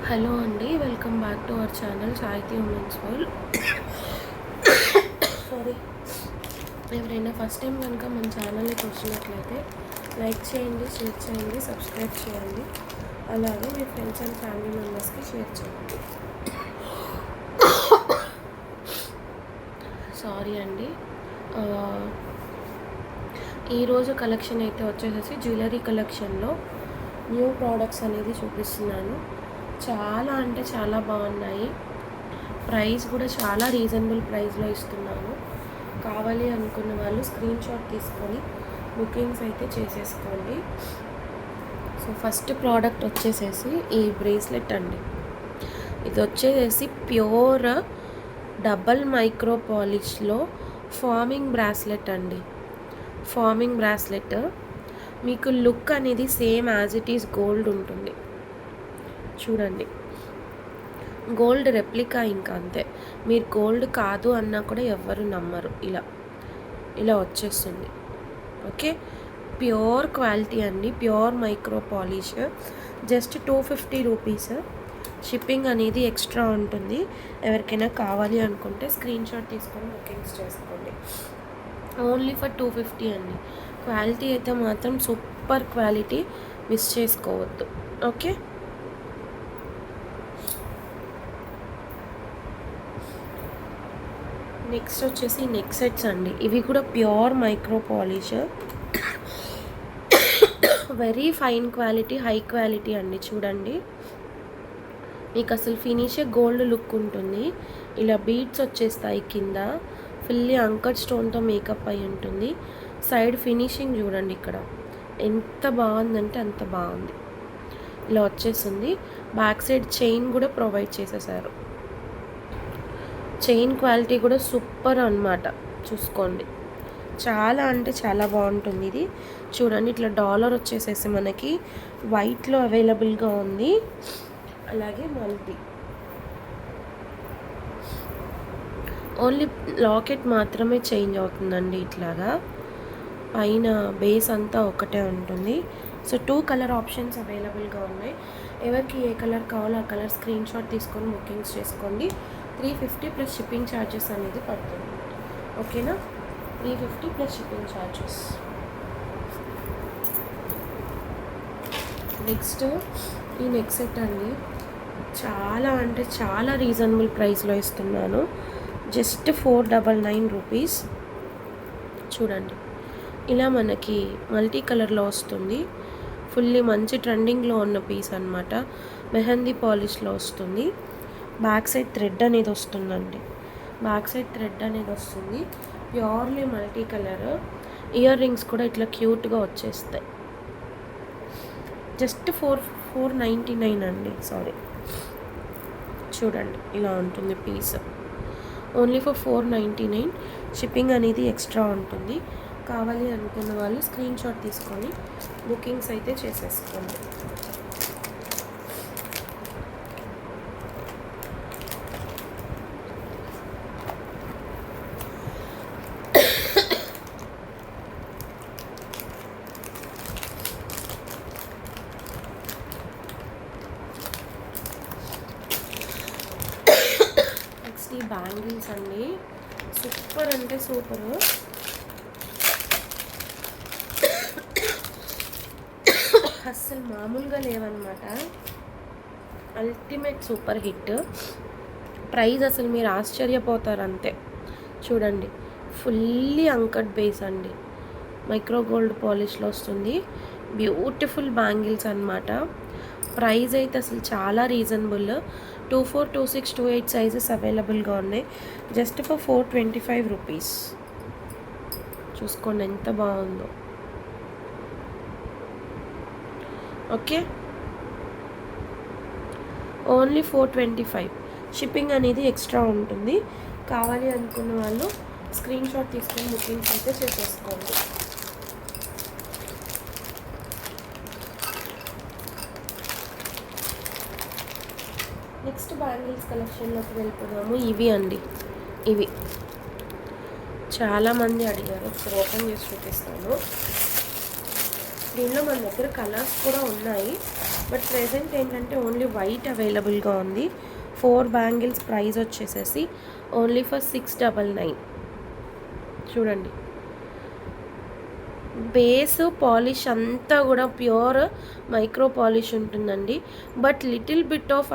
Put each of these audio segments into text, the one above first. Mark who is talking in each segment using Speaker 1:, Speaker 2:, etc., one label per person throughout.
Speaker 1: Hello అండి, welcome back to our channel సాహితీ women's world. Sorry, ఎవరైనా ఫస్ట్ టైం కనుక మన ఛానల్కి వచ్చినట్లయితే లైక్ చేయండి, షేర్ చేయండి, సబ్స్క్రైబ్ చేయండి. అలాగే మీ ఫ్రెండ్స్ అండ్ ఫ్యామిలీ మెంబర్స్కి షేర్ చేయండి. సారీ అండి. ఈరోజు కలెక్షన్ అయితే వచ్చేసేసి జ్యువెలరీ కలెక్షన్లో న్యూ ప్రోడక్ట్స్ అనేది చూపిస్తున్నాను. చాలా అంటే చాలా బాగున్నాయి. ప్రైస్ కూడా చాలా రీజనబుల్ ప్రైస్లో ఇస్తున్నాను. కావాలి అనుకున్న వాళ్ళు స్క్రీన్ షాట్ తీసుకొని బుకింగ్స్ అయితే చేసేసుకోండి. సో ఫస్ట్ ప్రోడక్ట్ వచ్చేసేసి ఈ బ్రేస్లెట్ అండి. ఇది వచ్చేసేసి ప్యూర్ డబల్ మైక్రో పాలిష్లో ఫార్మింగ్ బ్రాస్లెట్ అండి. ఫార్మింగ్ బ్రాస్లెట్ మీకు లుక్ అనేది same as it is gold ఉంటుంది. చూడండి, గోల్డ్ రెప్లికా, ఇంకా అంతే. మీరు గోల్డ్ కాదు అన్నా కూడా ఎవ్వరు నమ్మరు. ఇలా వచ్చేస్తుంది. ఓకే, ప్యూర్ క్వాలిటీ అండి, pure micro polish. Just 250 rupees. Shipping అనేది ఎక్స్ట్రా ఉంటుంది. ఎవరికైనా కావాలి అనుకుంటే స్క్రీన్ షాట్ తీసుకొని బుకింగ్స్ చేసుకోండి. ఓన్లీ ఫర్ 250 అండి. క్వాలిటీ అయితే మాత్రం సూపర్ క్వాలిటీ, మిస్ చేసుకోవద్దు. ఓకే, నెక్స్ట్ వచ్చేసి నెక్ సెట్స్ అండి. ఇవి కూడా pure micro polish, very fine quality, high quality అండి. చూడండి, మీకు అసలు ఫినిష్ గోల్డ్ లుక్ ఉంటుంది. ఇలా బీడ్స్ వచ్చేస్తాయి కింద. ఫుల్లీ అంకర్ స్టోన్తో మేకప్ అయి ఉంటుంది. సైడ్ ఫినిషింగ్ చూడండి, ఇక్కడ ఎంత బాగుందంటే అంత బాగుంది. ఇలా వచ్చేస్తుంది. బ్యాక్ సైడ్ చైన్ కూడా ప్రొవైడ్ చేసేసారు. చైన్ క్వాలిటీ కూడా సూపర్ అన్నమాట. చూసుకోండి, చాలా అంటే చాలా బాగుంటుంది. ఇది చూడండి, ఇట్లా డాలర్ వచ్చేసేసి మనకి వైట్లో అవైలబుల్గా ఉంది. అలాగే మల్టీ ఓన్లీ లాకెట్ మాత్రమే చేంజ్ అవుతుందండి. ఇట్లాగా పైన బేస్ అంతా ఒకటే ఉంటుంది. సో 2 కలర్ ఆప్షన్స్ అవైలబుల్గా ఉన్నాయి. ఎవరికి ఏ కలర్ కావాలో ఆ కలర్ స్క్రీన్ షాట్ తీసుకొని బుకింగ్స్ చేసుకోండి. 350 ప్లస్ షిప్పింగ్ ఛార్జెస్ అనేది పడుతుంది. ఓకేనా, 350 ప్లస్ షిప్పింగ్ ఛార్జెస్. నెక్స్ట్ ఈ నెక్ సెట్ అండి. చాలా అంటే చాలా రీజనబుల్ ప్రైస్లో ఇస్తున్నాను. Just 499 rupees. చూడండి, ఇలా మనకి మల్టీ కలర్లో వస్తుంది. ఫుల్లీ మంచి ట్రెండింగ్లో ఉన్న పీస్ అనమాట. మెహందీ పాలిష్లో వస్తుంది. బ్యాక్ సైడ్ థ్రెడ్ అనేది వస్తుందండి. బ్యాక్ సైడ్ థ్రెడ్ అనేది వస్తుంది. Purely multi colour. Ear rings కూడా ఇట్లా క్యూట్గా వచ్చేస్తాయి. జస్ట్ 499 అండి. సారీ, చూడండి, ఇలా ఉంటుంది పీస్. Only for 499. షిప్పింగ్ అనేది ఎక్స్ట్రా ఉంటుంది. కావాలి అనుకున్న వాళ్ళు స్క్రీన్ షాట్ తీసుకొని బుకింగ్స్ అయితే చేసేసుకోండి. నెక్స్ట్ ఈ బ్యాంగిల్స్ అండి. సూపర్ అంటే సూపర్. అస్సలు మామూలుగా లేవన్నమాట. Ultimate super hit. ప్రైస్ అసలు మీరు ఆశ్చర్యపోతారు అంతే. చూడండి, ఫుల్లీ అంకట్ బేస్ అండి. మైక్రో గోల్డ్ పాలిష్లో వస్తుంది. బ్యూటిఫుల్ బ్యాంగిల్స్ అన్నమాట. ప్రైస్ అయితే అసలు చాలా రీజనబుల్. 24, 26, 28 సైజెస్ అవైలబుల్గా ఉన్నాయి. Just for 425 rupees. చూసుకోండి ఎంత బాగుందో. Okay, only 425. షిప్పింగ్ అనేది ఎక్స్ట్రా ఉంటుంది. కావాలి అనుకున్న వాళ్ళు స్క్రీన్ షాట్ తీసుకొని బుకింగ్స్ అయితే చేసేసుకోండి. నెక్స్ట్ బ్యాంగిల్స్ కలెక్షన్లోకి వెళ్ళిపోదాము. ఇవి అండి, ఇవి చాలామంది అడిగారు. ఒకసారి ఓపెన్ చేసి చూపిస్తాను. దీనిలో మన దగ్గర కలర్స్ కూడా ఉన్నాయి. బట్ ప్రెజెంట్ ఏంటంటే ఓన్లీ వైట్ అవైలబుల్గా ఉంది. 4 బ్యాంగిల్స్ ప్రైస్ వచ్చేసేసి ఓన్లీ ఫర్ 699. చూడండి, బేస్ పాలిష్ అంతా కూడా ప్యూర్ మైక్రో పాలిష్ ఉంటుందండి. బట్ లిటిల్ బిట్ ఆఫ్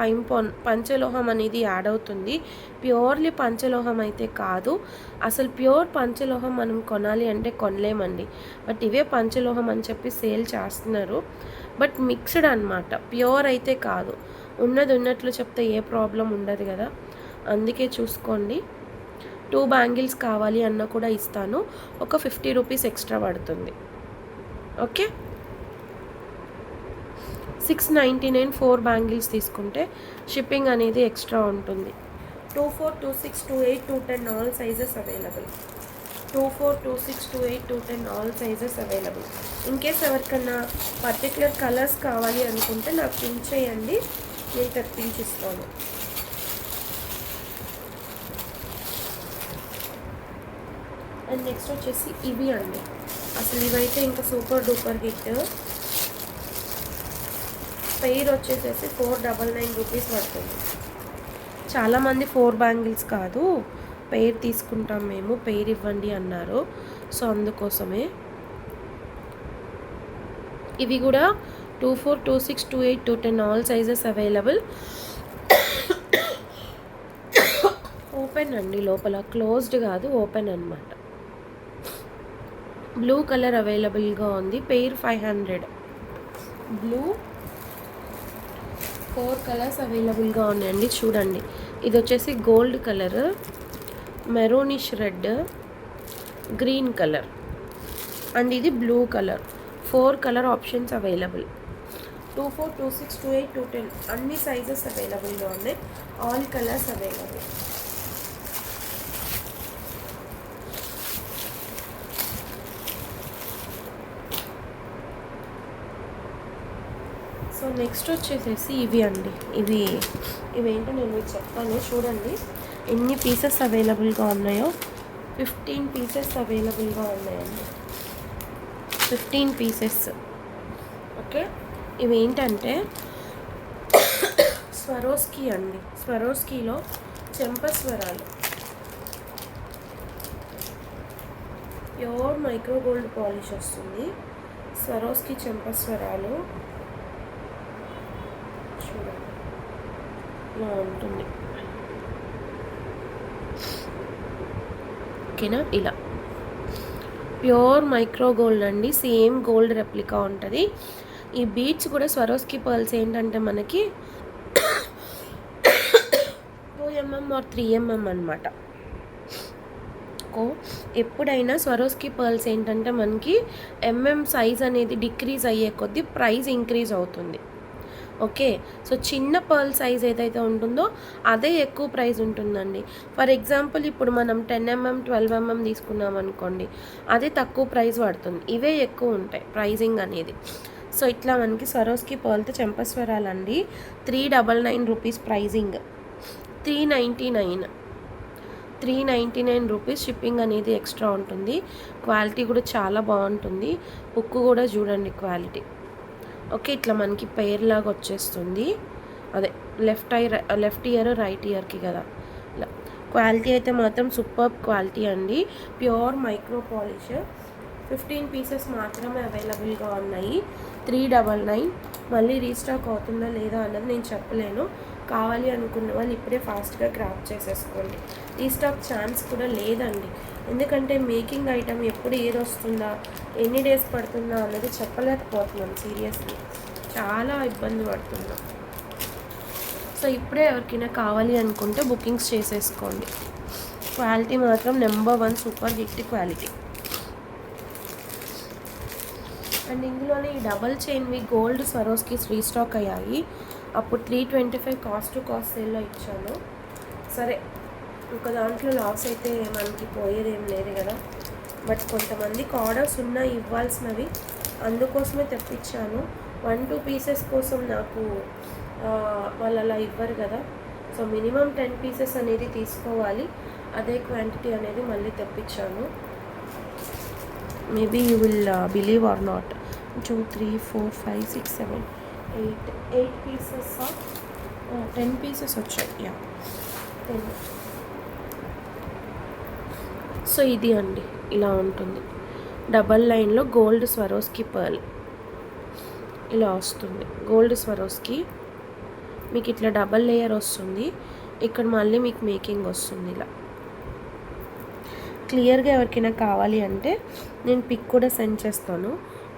Speaker 1: పంచలోహం అనేది యాడ్ అవుతుంది. ప్యూర్లీ పంచలోహం అయితే కాదు. అసలు ప్యూర్ పంచలోహం మనం కొనాలి అంటే కొనలేమండి. బట్ ఇవే పంచలోహం అని చెప్పి సేల్ చేస్తున్నారు. బట్ మిక్స్డ్ అనమాట, ప్యూర్ అయితే కాదు. ఉన్నది ఉన్నట్లు చెప్తే ఏ ప్రాబ్లం ఉండదు కదా, అందుకే చూసుకోండి. 2 బ్యాంగిల్స్ కావాలి అన్న కూడా ఇస్తాను. ఒక 50 రూపీస్ ఎక్స్ట్రా పడుతుంది. ఓకే, 699 4 బ్యాంగిల్స్ తీసుకుంటే షిప్పింగ్ అనేది ఎక్స్ట్రా ఉంటుంది. 24, 26, 28, 210 all sizes available. 24, 26, 28, 210 all sizes available. In case ఎవరికన్నా పర్టికులర్ కలర్స్ కావాలి అనుకుంటే నాకు పిన్ చేయండి, నేను తెప్పించిస్తాను. అండ్ నెక్స్ట్ వచ్చేసి ఇవి అండి. అసలు ఇవైతే ఇంకా సూపర్ డూపర్ హిట్. పెయిర్ వచ్చేసేసి 499 రూపీస్ పడుతుంది. చాలామంది 4 బ్యాంగిల్స్ కాదు పెయిర్ తీసుకుంటాం మేము, పెయిర్ ఇవ్వండి అన్నారు. సో అందుకోసమే ఇవి కూడా 24, 26, 28, 210 ఆల్ సైజెస్ అవైలబుల్. ఓపెన్ అండి, లోపల క్లోజ్డ్ కాదు, ఓపెన్ అనమాట. బ్లూ కలర్ అవైలబుల్గా ఉంది. పెయిర్ 500. బ్లూ 4 కలర్స్ అవైలబుల్గా ఉన్నాయండి. చూడండి, ఇది వచ్చేసి gold colour, maroonish red, green colour and ఇది blue colour. 4 colour options available. 24, 26, 28, 210 అన్ని సైజెస్ అవైలబుల్గా ఉన్నాయి. All colours available. So next వచ్చేసేసి ఇవి అండి. ఇవేంటో నేను మీకు చెప్తాను. చూడండి ఎన్ని పీసెస్ అవైలబుల్గా ఉన్నాయో. 15 పీసెస్ అవైలబుల్గా ఉన్నాయండి. 15 పీసెస్. ఓకే, ఇవేంటంటే స్వరోస్కీ అండి. స్వరోస్కీలో చెంపస్వరాలు, ప్యూర్ మైక్రో గోల్డ్ పాలిష్ వస్తుంది. స్వరోస్కీ చెంపస్వరాలు చూడండి ఇలా ఉంటుంది. ఓకేనా, ఇలా ప్యూర్ మైక్రో గోల్డ్ అండి. సేమ్ గోల్డ్ రెప్లికా ఉంటుంది. ఈ బీడ్స్ కూడా స్వరోస్కీ పర్ల్స్ ఏంటంటే మనకి 2mm or 3mm అనమాట. ఎప్పుడైనా స్వరోస్కీ పర్ల్స్ ఏంటంటే మనకి సైజ్ అనేది డిక్రీజ్ అయ్యే కొద్దీ ప్రైస్ ఇంక్రీజ్ అవుతుంది. ఓకే, సో చిన్న పర్ల్ సైజ్ ఏదైతే ఉంటుందో అదే ఎక్కువ ప్రైస్ ఉంటుందండి. ఫర్ ఎగ్జాంపుల్ ఇప్పుడు మనం 10mm 12mm తీసుకున్నాం అనుకోండి, అదే తక్కువ ప్రైస్ పడుతుంది. ఇవే ఎక్కువ ఉంటాయి ప్రైజింగ్ అనేది. సో ఇట్లా మనకి స్వరోస్కీ పర్ల్తో చెంపస్వరాలండి. 399 రూపీస్ ప్రైజింగ్. 399 రూపీస్ షిప్పింగ్ అనేది ఎక్స్ట్రా ఉంటుంది. క్వాలిటీ కూడా చాలా బాగుంటుంది. ఉక్కు కూడా చూడండి క్వాలిటీ. ఓకే, ఇట్లా మనకి పెయిర్ లాగా వచ్చేస్తుంది. అదే లెఫ్ట్ ఇయర్ రైట్ ఇయర్కి కదా. ఇలా క్వాలిటీ అయితే మాత్రం సూపర్ క్వాలిటీ అండి. Pure micro polish. 15 పీసెస్ మాత్రమే అవైలబుల్గా ఉన్నాయి. 399. మళ్ళీ రీస్టాక్ అవుతుందా లేదా అన్నది నేను చెప్పలేను. కావాలి అనుకున్న వాళ్ళు ఇప్పుడే ఫాస్ట్గా గ్రాప్ చేసేసుకోండి. రీస్టాక్ ఛాన్స్ కూడా లేదండి. ఎందుకంటే మేకింగ్ ఐటమ్ ఎప్పుడు ఏది వస్తుందా, ఎన్ని డేస్ పడుతుందా అన్నది చెప్పలేకపోతున్నాం. సీరియస్లీ చాలా ఇబ్బంది పడుతున్నాం. సో ఇప్పుడే ఎవరికైనా కావాలి అనుకుంటే బుకింగ్స్ చేసేసుకోండి. క్వాలిటీ మాత్రం number 1 super hit quality. And ఇందులోనే ఈ డబల్ చైన్వి గోల్డ్ స్వరోస్కీస్ రీస్టాక్ అయ్యాయి. అప్పుడు 325 కాస్ట్ టు కాస్ట్ సేల్లో ఇచ్చాను. సరే, ఒక దాంట్లో లాస్ అయితే మనకి పోయేదేం లేదు కదా. బట్ కొంతమందికి ఆర్డర్స్ ఉన్నా ఇవ్వాల్సినవి, అందుకోసమే తెప్పించాను. 1-2 పీసెస్ కోసం నాకు వాళ్ళు అలా ఇవ్వరు కదా. సో మినిమం 10 పీసెస్ అనేది తీసుకోవాలి. అదే క్వాంటిటీ అనేది మళ్ళీ తెప్పించాను. Maybe you will believe are not. 2, 3, 4, 5, 6, 7, eight pieces 10 pieces వచ్చాయి. 10. సో ఇది అండి, ఇలా ఉంటుంది. డబల్ లైన్లో గోల్డ్ స్వరోస్కి పర్ల్ ఇలా వస్తుంది. గోల్డ్ స్వరోస్కి మీకు ఇట్లా డబల్ లేయర్ వస్తుంది. ఇక్కడ మళ్ళీ మీకు మేకింగ్ వస్తుంది. ఇలా క్లియర్గా ఎవరికైనా కావాలి అంటే నేను పిక్ కూడా సెండ్ చేస్తాను.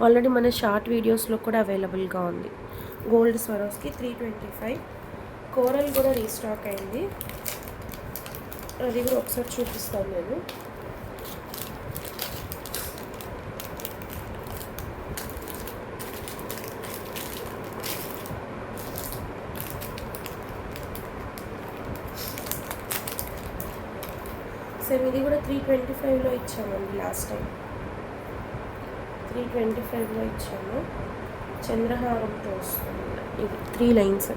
Speaker 1: ఆల్రెడీ మన షార్ట్ వీడియోస్లో కూడా అవైలబుల్గా ఉంది. Gold Swarovski 325. కోరల్ కూడా రీస్టాక్ అయింది, అది కూడా ఒకసారి చూపిస్తాను నేను. సేమ్ ఇది కూడా 325లో ఇచ్చామండి లాస్ట్ టైం. 325లో ఇచ్చాము. చంద్రహారంతో వస్తుంది. ఇది 3 లైన్స్.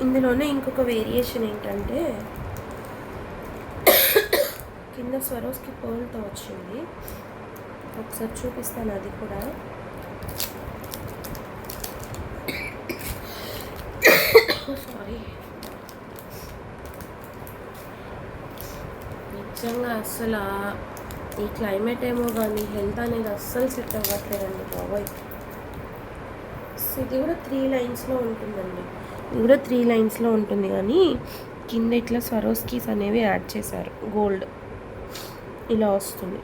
Speaker 1: ఇందులోనే ఇంకొక వేరియేషన్ ఏంటంటే కింద స్వరోస్కి పర్ల్తో వచ్చింది. ఒకసారి చూపిస్తాను అది కూడా. సారీ, నిజంగా అస్సలు ఈ క్లైమేట్ ఏమో కానీ హెల్త్ అనేది అస్సలు సెట్ అవ్వట్లేదండి బాబాయ్. ఇది కూడా 3 లైన్స్లో ఉంటుందండి. ఇది కూడా 3 లైన్స్లో ఉంటుంది, కానీ కింద ఇట్లా స్వరోస్కీస్ అనేవి యాడ్ చేశారు. గోల్డ్ ఇలా వస్తుంది.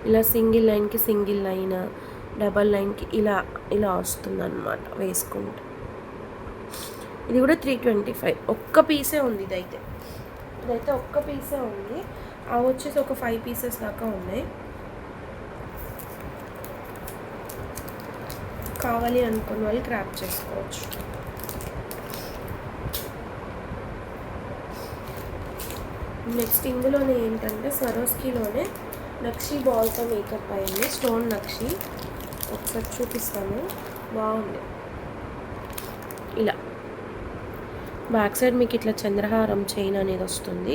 Speaker 1: ఇలా సింగిల్ లైన్కి సింగిల్ లైన్, డబల్ లైన్కి ఇలా ఇలా వస్తుంది అన్నమాట వేసుకుంటే. ఇది కూడా 325. ఒక్క పీసే ఉంది. ఇదైతే ఒక్క పీసే ఉంది. అవి వచ్చేసి ఒక 5 పీసెస్ దాకా ఉన్నాయి. కావాలి అనుకున్న వాళ్ళు క్రాప్ చేసుకోవచ్చు. నెక్స్ట్ ఇందులోనే ఏంటంటే స్వరోస్కీలోనే నక్షి బాల్తో మేకప్ అయింది. స్టోన్ నక్షి ఒకసారి చూపిస్తాను. బాగుంది. ఇలా బ్యాక్ సైడ్ మీకు ఇట్లా చంద్రహారం చైన్ అనేది వస్తుంది.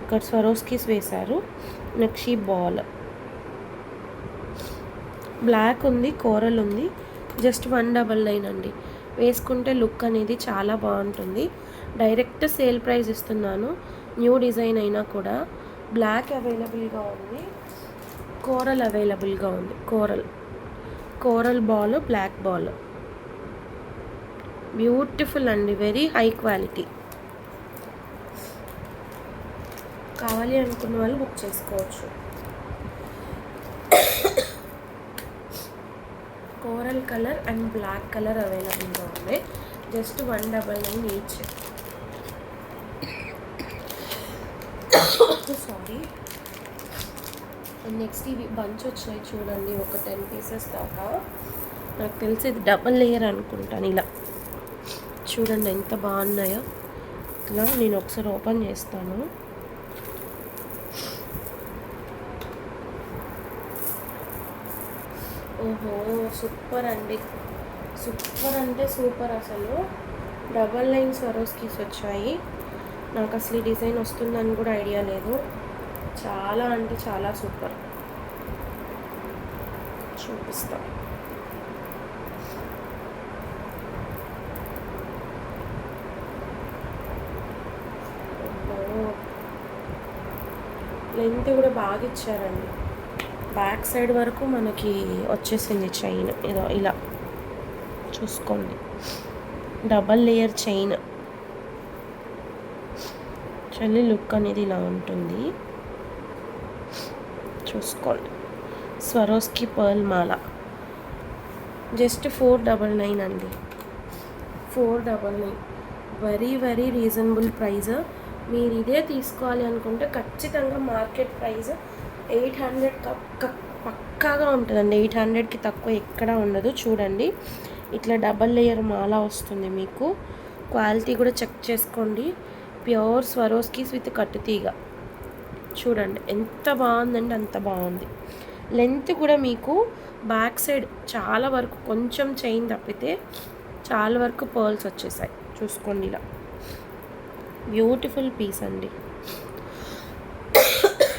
Speaker 1: ఇక్కడ స్వరోస్కీస్ వేశారు. నక్షి బాల్ బ్లాక్ ఉంది, కోరల్ ఉంది. జస్ట్ 199 అండి. వేసుకుంటే లుక్ అనేది చాలా బాగుంటుంది. డైరెక్ట్ సేల్ ప్రైస్ ఇస్తున్నాను. న్యూ డిజైన్ అయినా కూడా బ్లాక్ అవైలబుల్గా ఉంది, కోరల్ అవైలబుల్గా ఉంది. Coral ball, black ball beautiful అండి. Very high quality. కావాలి అనుకున్న వాళ్ళు బుక్ చేసుకోవచ్చు. Coral colour and black colour అవైలబుల్గా ఉంది. Just 199 each. సారీ. నెక్స్ట్ ఇవి బంచ్ వచ్చాయి చూడండి, ఒక 10 పీసెస్ దాకా. నాకు తెలిసి ఇది డబల్ లేయర్ అనుకుంటాను. ఇలా చూడండి ఎంత బాగున్నాయో. ఇట్లా నేను ఒకసారి ఓపెన్ చేస్తాను. ఓహో, సూపర్ అండి. సూపర్ అంటే సూపర్. అసలు డబల్ లైన్ స్వరోస్కీస్ వచ్చాయి. నాకు అసలు ఈ డిజైన్ వస్తుందని కూడా ఐడియా లేదు. చాలా అంటే చాలా సూపర్. చూపిస్తా. లెంత్ కూడా బాగా ఇచ్చారండి. బ్యాక్ సైడ్ వరకు మనకి వచ్చేసింది చైన్. ఏదో ఇలా చూసుకోండి. Double layer chain. చల్లి లుక్ అనేది ఇలా ఉంటుంది. చూసుకోండి. స్వరోస్కి పర్ల్ మాల జస్ట్ 499 అండి. 499. Very very reasonable price. మీరు ఇదే తీసుకోవాలి అనుకుంటే ఖచ్చితంగా మార్కెట్ ప్రైస్ 800 పక్కాగా ఉంటుందండి. 800కి తక్కువ ఎక్కడా ఉండదు. చూడండి ఇట్లా డబల్ లేయర్ మాల వస్తుంది మీకు. క్వాలిటీ కూడా చెక్ చేసుకోండి. ప్యూర్ స్వరోస్కీస్ విత్ కట్టుతీగ. చూడండి ఎంత బాగుందండి, అంత బాగుంది. లెంత్ కూడా మీకు బ్యాక్ సైడ్ చాలా వరకు కొంచెం చైన్ తప్పితే చాలా వరకు పర్ల్స్ వచ్చేసాయి. చూసుకోండి ఇలా బ్యూటిఫుల్ పీస్ అండి.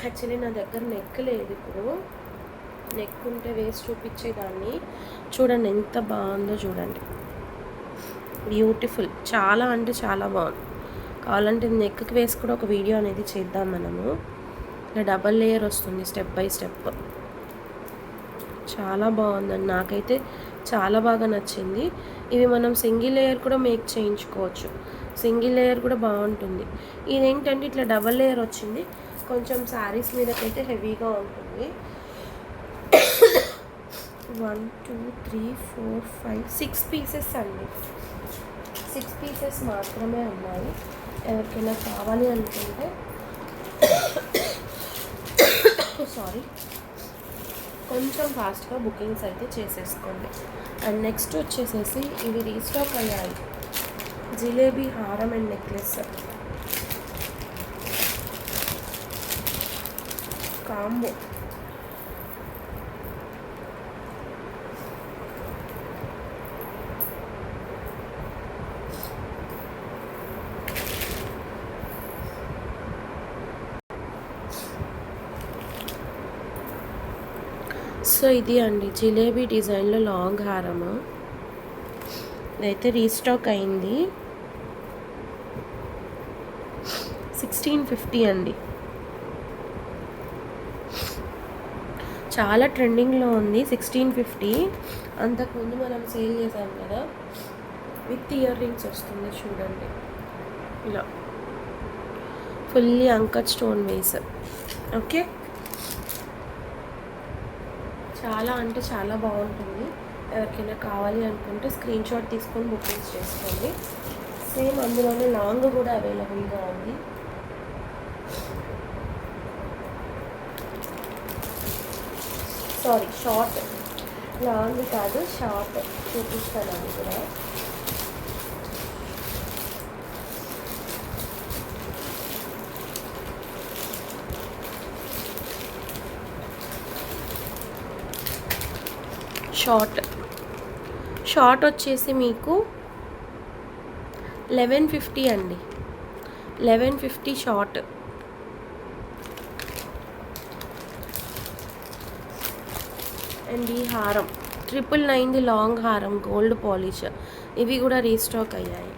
Speaker 1: యాక్చువల్లీ నా దగ్గర నెక్ లేదు ఇప్పుడు. నెక్ ఉంటే వేసి చూపించేదాన్ని. చూడండి ఎంత బాగుందో చూడండి, బ్యూటిఫుల్, చాలా అంటే చాలా బాగుంది. కావాలంటే నెక్కి వేసి కూడా ఒక వీడియో అనేది చేద్దాం మనము. ఇలా డబల్ లేయర్ వస్తుంది స్టెప్ బై స్టెప్. చాలా బాగుందండి, నాకైతే చాలా బాగా నచ్చింది. ఇవి మనం సింగిల్ లేయర్ కూడా మేక్ చేయించుకోవచ్చు, సింగిల్ లేయర్ కూడా బాగుంటుంది. ఇదేంటంటే ఇట్లా డబల్ లేయర్ వచ్చింది, కొంచెం శారీస్ మీదకైతే హెవీగా ఉంటుంది. 1 2 3 4 5 6 పీసెస్ అండి, 6 పీసెస్ మాత్రమే ఉన్నాయి. ఎవరికైనా కావాలి అనుకుంటే సారీ, కొంచెం ఫాస్ట్గా బుకింగ్స్ అయితే చేసేసుకోండి. అండ్ నెక్స్ట్ వచ్చేసేసి ఇవి రీస్టాక్ అయ్యాయి, జిలేబీ హారం అండ్ నెక్లెస్ కాంబో. సో ఇది అండి జిలేబీ డిజైన్లో లాంగ్ హారము, ఇదైతే రీస్టాక్ అయింది. 1650 అండి, చాలా ట్రెండింగ్లో ఉంది. 1650, అంతకుముందు మనం సేల్ చేసాం కదా, విత్ ఇయర్ రింగ్స్ వస్తుంది చూడండి, ఇలా ఫుల్లీ అంకట్ స్టోన్ వేస్. ఓకే, చాలా అంటే చాలా బాగుంటుంది. ఎవరికైనా కావాలి అనుకుంటే స్క్రీన్ షాట్ తీసుకొని బుకింగ్స్ చేసుకోండి. సేమ్ అందులోనే లాంగ్ కూడా అవైలబుల్గా ఉంది. సారీ, షార్ట్, లాంగ్ కాదు షార్ట్ చూపిస్తాను అది కూడా. షార్ట్ వచ్చేసి మీకు 1150 అండి, 1150 షార్ట్. అండ్ ఈ హారం 999 లాంగ్ హారం గోల్డ్ పాలిష్, ఇవి కూడా రీస్టాక్ అయ్యాయి.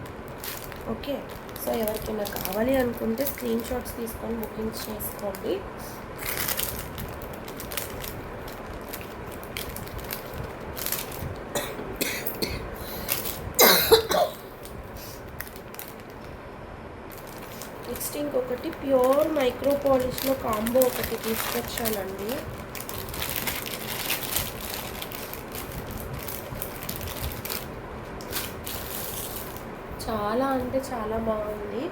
Speaker 1: ఓకే, సో ఎవరికైనా కావాలి అనుకుంటే స్క్రీన్ షాట్స్ తీసుకొని బుకింగ్స్ చేసుకోండి. నెక్స్ట్ ఇంకొకటి ప్యూర్ మైక్రో పాలిష్లో కాంబో ఒకటి తీసుకొచ్చానండి. చాలా అంటే చాలా బాగుంది,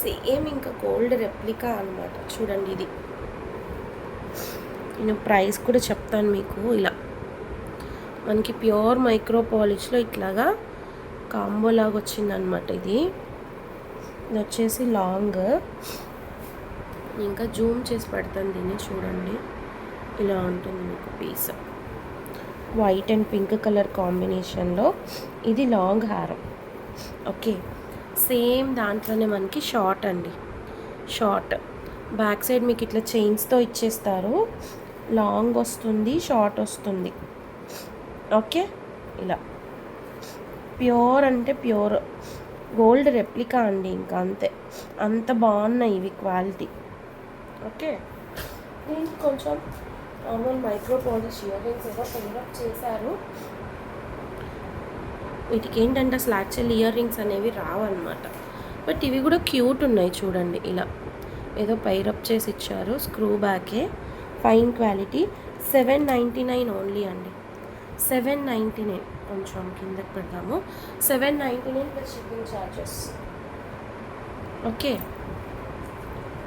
Speaker 1: సేమ్ ఇంకా గోల్డ్ రెప్లికా అనమాట. చూడండి, ఇది నేను ప్రైస్ కూడా చెప్తాను మీకు. ఇలా మనకి ప్యూర్ మైక్రో పాలిష్లో ఇట్లాగా కాంబో లాగా వచ్చిందనమాట. ఇది వచ్చేసి లాంగ్, ఇంకా జూమ్ చేసి పెడతాను దీన్ని, చూడండి ఇలా ఉంటుంది మీకు piece. White and pink colour కాంబినేషన్లో ఇది లాంగ్ హారం. ఓకే, సేమ్ దాంట్లోనే మనకి షార్ట్ అండి, షార్ట్ బ్యాక్ సైడ్ మీకు ఇట్లా చైన్స్తో ఇచ్చేస్తారు. లాంగ్ వస్తుంది, షార్ట్ వస్తుంది. ఓకే, ఇలా ప్యూర్ అంటే ప్యూర్ గోల్డ్ రెప్లికా అండి, ఇంకా అంతే, అంత బాగున్నాయి ఇవి క్వాలిటీ. ఓకే, దీనికి కొంచెం normal micro polish ear rings ఏదో ఫిల్అప్ చేశారు. వీటికి ఏంటంటే అసలు యాక్చువల్ ఇయర్ రింగ్స్ అనేవి రావన్నమాట. బట్ ఇవి కూడా క్యూట్ ఉన్నాయి చూడండి, ఇలా ఏదో పైరప్ చేసి ఇచ్చారు. స్క్రూ బ్యాకే, ఫైన్ క్వాలిటీ. 799 ఓన్లీ అండి, 799. కొంచెం కిందకి పెడతాము, 799 plus shipping charges. Okay,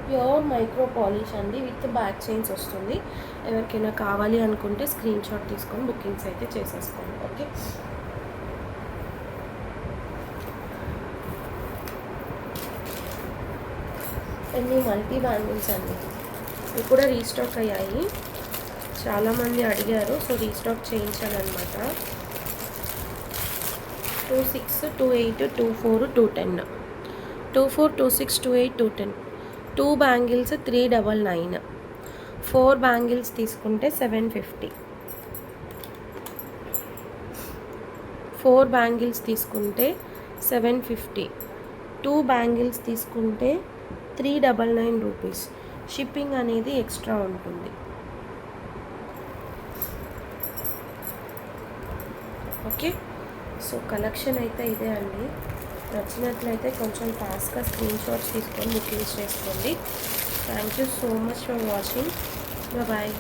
Speaker 1: pure micro polish అండి, విత్ బ్యాక్ చైన్స్ వస్తుంది. ఎవరికైనా కావాలి అనుకుంటే స్క్రీన్ షాట్ తీసుకొని బుకింగ్స్ అయితే చేసేసుకోండి. ఓకే, అన్నీ మల్టీ బ్యాంగిల్స్ అండి, ఇవి కూడా రీస్టాక్ అయ్యాయి. చాలామంది అడిగారు, సో రీస్టాక్ చేయించాలన్నమాట. 26, 28, 24, 210, 24, 26, 28, 210. 2 బ్యాంగిల్స్ 399, 4 బ్యాంగిల్స్ తీసుకుంటే 750. 4 బ్యాంగిల్స్ తీసుకుంటే 750, 2 బ్యాంగిల్స్ తీసుకుంటే 399 రూపీస్. షిప్పింగ్ అనేది ఎక్స్ట్రా ఉంటుంది. ఓకే, సో కలెక్షన్ అయితే ఇదే అండి. నచ్చినట్లయితే కొంచెం ఫాస్ట్గా స్క్రీన్ షాట్స్ తీసుకొని బుకింగ్స్ చేసుకోండి. Thank you so much for watching. Bye.